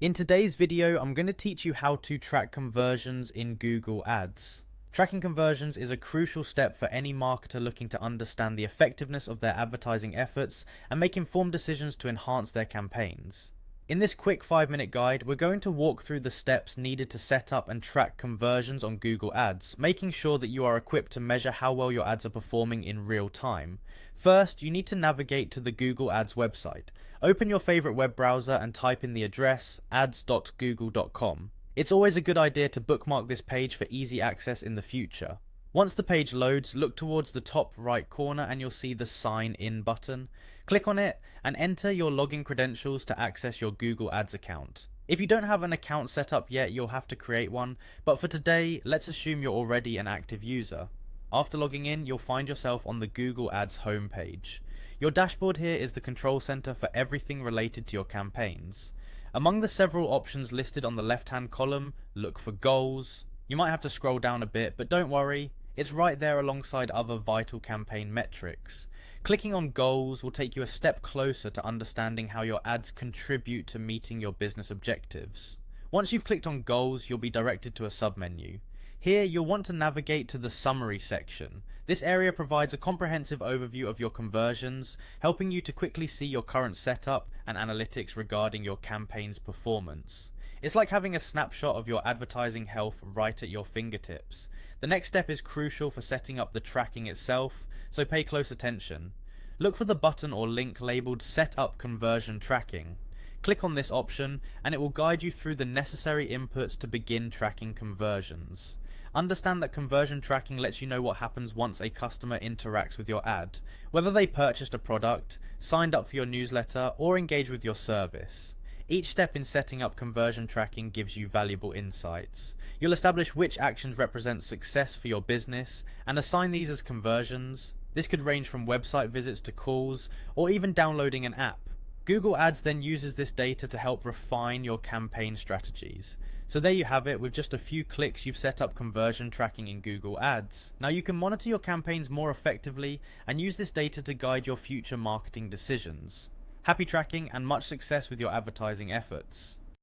In today's video, I'm going to teach you how to track conversions in Google Ads. Tracking conversions is a crucial step for any marketer looking to understand the effectiveness of their advertising efforts and make informed decisions to enhance their campaigns. In this quick 5-minute guide, we're going to walk through the steps needed to set up and track conversions on Google Ads, making sure that you are equipped to measure how well your ads are performing in real time. First, you need to navigate to the Google Ads website. Open your favorite web browser and type in the address ads.google.com. It's always a good idea to bookmark this page for easy access in the future. Once the page loads, look towards the top right corner and you'll see the Sign In button. Click on it and enter your login credentials to access your Google Ads account. If you don't have an account set up yet, you'll have to create one, but for today, let's assume you're already an active user. After logging in, you'll find yourself on the Google Ads homepage. Your dashboard here is the control center for everything related to your campaigns. Among the several options listed on the left-hand column, look for goals. You might have to scroll down a bit, but don't worry, it's right there alongside other vital campaign metrics. Clicking on goals will take you a step closer to understanding how your ads contribute to meeting your business objectives. Once you've clicked on goals, you'll be directed to a submenu. Here, you'll want to navigate to the summary section. This area provides a comprehensive overview of your conversions, helping you to quickly see your current setup and analytics regarding your campaign's performance. It's like having a snapshot of your advertising health right at your fingertips. The next step is crucial for setting up the tracking itself, so pay close attention. Look for the button or link labeled Set Up Conversion Tracking. Click on this option and it will guide you through the necessary inputs to begin tracking conversions. Understand that conversion tracking lets you know what happens once a customer interacts with your ad, whether they purchased a product, signed up for your newsletter, or engaged with your service. Each step in setting up conversion tracking gives you valuable insights. You'll establish which actions represent success for your business and assign these as conversions. This could range from website visits to calls, or even downloading an app. Google Ads then uses this data to help refine your campaign strategies. So there you have it, with just a few clicks you've set up conversion tracking in Google Ads. Now you can monitor your campaigns more effectively and use this data to guide your future marketing decisions. Happy tracking and much success with your advertising efforts.